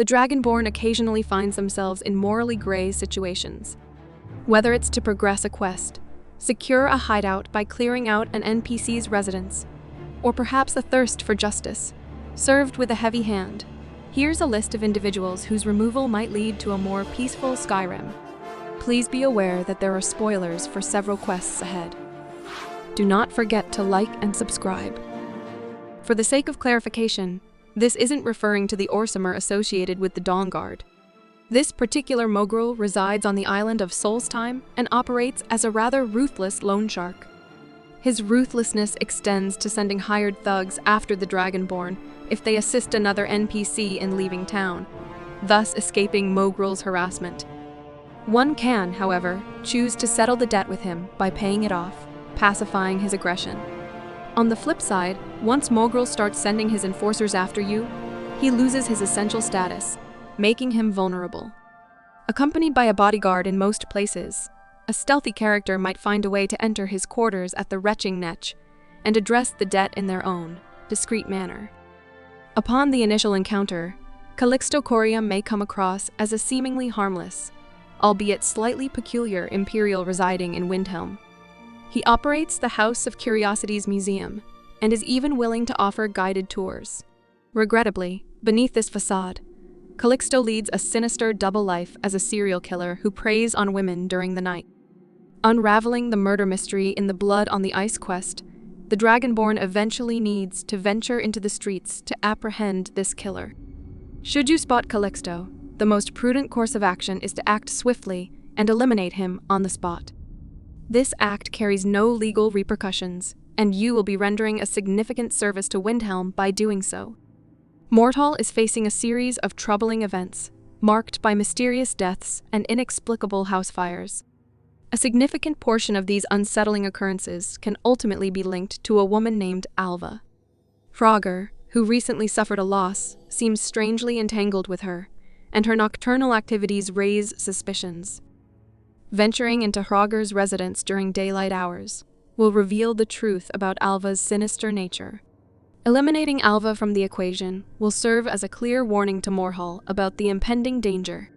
the Dragonborn occasionally finds themselves in morally gray situations. Whether it's to progress a quest, secure a hideout by clearing out an NPC's residence, or perhaps a thirst for justice, served with a heavy hand, here's a list of individuals whose removal might lead to a more peaceful Skyrim. Please be aware that there are spoilers for several quests ahead. Do not forget to like and subscribe. For the sake of clarification, this isn't referring to the Orsimer associated with the Dawnguard. This particular Mogu resides on the island of Solstheim and operates as a rather ruthless loan shark. His ruthlessness extends to sending hired thugs after the Dragonborn if they assist another NPC in leaving town, thus escaping Mogul's harassment. One can, however, choose to settle the debt with him by paying it off, pacifying his aggression. On the flip side, once Mogul starts sending his enforcers after you, he loses his essential status, making him vulnerable. Accompanied by a bodyguard in most places, a stealthy character might find a way to enter his quarters at the retching Netch and address the debt in their own, discreet manner. Upon the initial encounter, Calixto Corium may come across as a seemingly harmless, albeit slightly peculiar Imperial residing in Windhelm. He operates the House of Curiosities Museum and is even willing to offer guided tours. Regrettably, beneath this facade, Calixto leads a sinister double life as a serial killer who preys on women during the night. Unraveling the murder mystery in the Blood on the Ice quest, the Dragonborn eventually needs to venture into the streets to apprehend this killer. Should you spot Calixto, the most prudent course of action is to act swiftly and eliminate him on the spot. This act carries no legal repercussions, and you will be rendering a significant service to Windhelm by doing so. Mortal is facing a series of troubling events, marked by mysterious deaths and inexplicable house fires. A significant portion of these unsettling occurrences can ultimately be linked to a woman named Alva Frogger, who recently suffered a loss, seems strangely entangled with her, and her nocturnal activities raise suspicions. Venturing into Frogger's residence during daylight hours will reveal the truth about Alva's sinister nature. Eliminating Alva from the equation will serve as a clear warning to Morhal about the impending danger.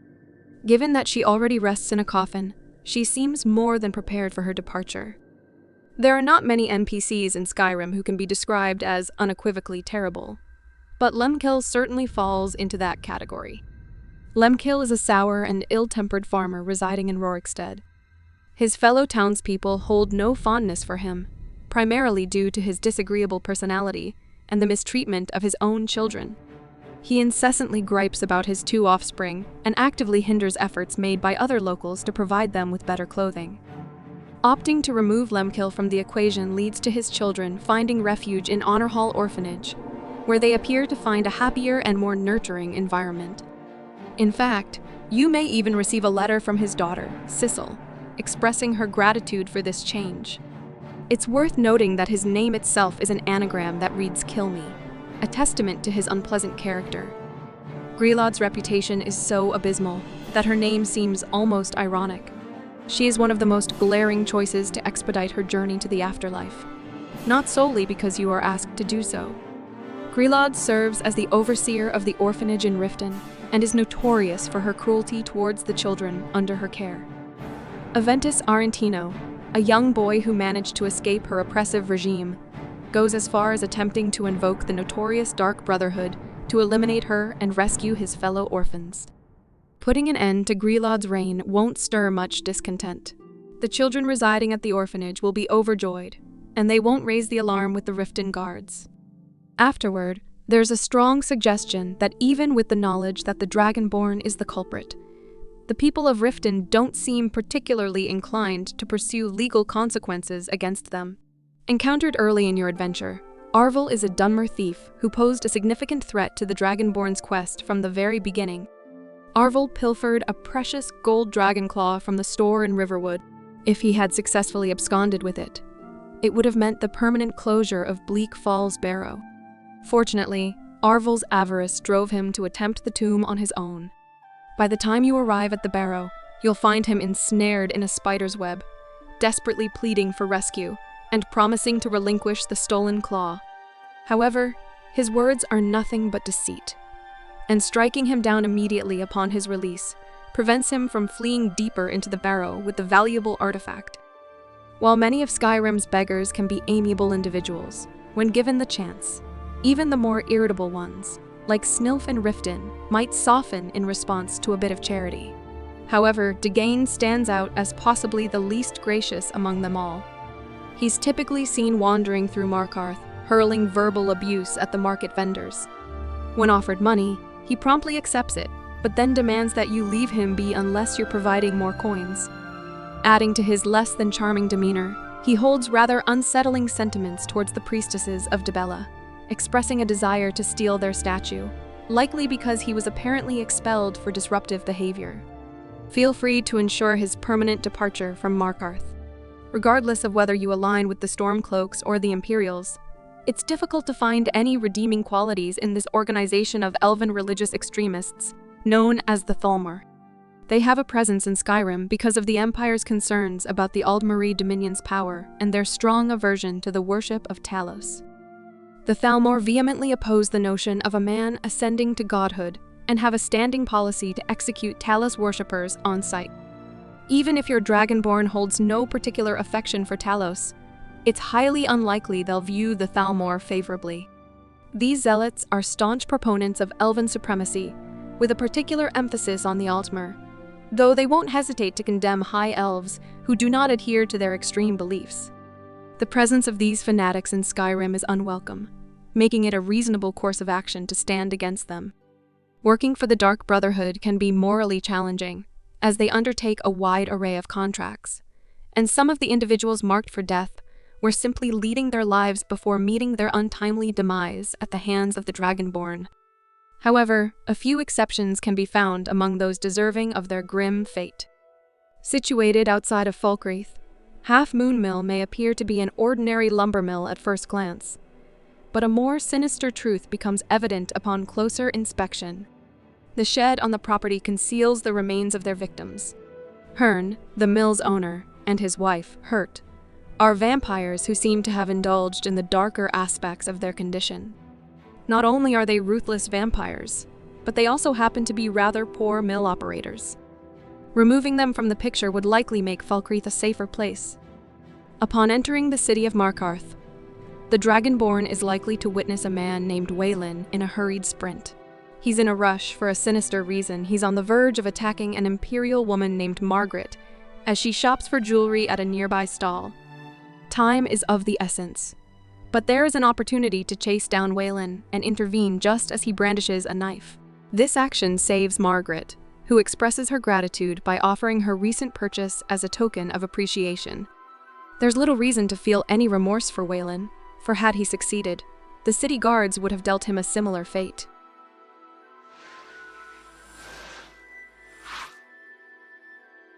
Given that she already rests in a coffin, she seems more than prepared for her departure. There are not many NPCs in Skyrim who can be described as unequivocally terrible, but Lemkill certainly falls into that category. Lemkill is a sour and ill-tempered farmer residing in Rorikstead. His fellow townspeople hold no fondness for him, primarily due to his disagreeable personality and the mistreatment of his own children. He incessantly gripes about his two offspring and actively hinders efforts made by other locals to provide them with better clothing. Opting to remove Lemkill from the equation leads to his children finding refuge in Honor Hall Orphanage, where they appear to find a happier and more nurturing environment. In fact, you may even receive a letter from his daughter, Sissel, expressing her gratitude for this change. It's worth noting that his name itself is an anagram that reads "Kill Me," a testament to his unpleasant character. Grelod's reputation is so abysmal that her name seems almost ironic. She is one of the most glaring choices to expedite her journey to the afterlife, not solely because you are asked to do so. Grelod serves as the overseer of the orphanage in Riften and is notorious for her cruelty towards the children under her care. Aventus Arentino, a young boy who managed to escape her oppressive regime, goes as far as attempting to invoke the notorious Dark Brotherhood to eliminate her and rescue his fellow orphans. Putting an end to Grelod's reign won't stir much discontent. The children residing at the orphanage will be overjoyed, and they won't raise the alarm with the Riften guards. Afterward, there's a strong suggestion that even with the knowledge that the Dragonborn is the culprit, the people of Riften don't seem particularly inclined to pursue legal consequences against them. Encountered early in your adventure, Arville is a Dunmer thief who posed a significant threat to the Dragonborn's quest from the very beginning. Arville pilfered a precious gold dragon claw from the store in Riverwood. If he had successfully absconded with it, it would have meant the permanent closure of Bleak Falls Barrow. Fortunately, Arville's avarice drove him to attempt the tomb on his own. By the time you arrive at the barrow, you'll find him ensnared in a spider's web, desperately pleading for rescue and promising to relinquish the stolen claw. However, his words are nothing but deceit. and striking him down immediately upon his release prevents him from fleeing deeper into the barrow with the valuable artifact. While many of Skyrim's beggars can be amiable individuals, when given the chance, even the more irritable ones, like Snilf and Riften, might soften in response to a bit of charity. However, Degain stands out as possibly the least gracious among them all. He's typically seen wandering through Markarth, hurling verbal abuse at the market vendors. When offered money, he promptly accepts it, but then demands that you leave him be unless you're providing more coins. Adding to his less than charming demeanor, he holds rather unsettling sentiments towards the priestesses of Dibella, expressing a desire to steal their statue, likely because he was apparently expelled for disruptive behavior. Feel free to ensure his permanent departure from Markarth. Regardless of whether you align with the Stormcloaks or the Imperials, it's difficult to find any redeeming qualities in this organization of elven religious extremists, known as the Thalore. They have a presence in Skyrim because of the Empire's concerns about the Aldmeri Dominion's power and their strong aversion to the worship of Talos. The Thalore vehemently oppose the notion of a man ascending to godhood and have a standing policy to execute Talos worshippers on sight. Even if your Dragonborn holds no particular affection for Talos, it's highly unlikely they'll view the Thalore favorably. These zealots are staunch proponents of elven supremacy, with a particular emphasis on the Altmer, though they won't hesitate to condemn high elves who do not adhere to their extreme beliefs. The presence of these fanatics in Skyrim is unwelcome, making it a reasonable course of action to stand against them. Working for the Dark Brotherhood can be morally challenging, as they undertake a wide array of contracts, and some of the individuals marked for death were simply leading their lives before meeting their untimely demise at the hands of the Dragonborn. However, a few exceptions can be found among those deserving of their grim fate. Situated outside of Falkreath, Half Moon Mill may appear to be an ordinary lumber mill at first glance, but a more sinister truth becomes evident upon closer inspection. The shed on the property conceals the remains of their victims. Hearn, the mill's owner, and his wife, Hurt, are vampires who seem to have indulged in the darker aspects of their condition. Not only are they ruthless vampires, but they also happen to be rather poor mill operators. Removing them from the picture would likely make Falkreath a safer place. Upon entering the city of Markarth, the Dragonborn is likely to witness a man named Waylin in a hurried sprint. He's in a rush for a sinister reason. He's on the verge of attacking an imperial woman named Margaret as she shops for jewelry at a nearby stall. Time is of the essence, but there is an opportunity to chase down Waylin and intervene just as he brandishes a knife. This action saves Margaret, who expresses her gratitude by offering her recent purchase as a token of appreciation. There's little reason to feel any remorse for Waylin, for had he succeeded, the city guards would have dealt him a similar fate.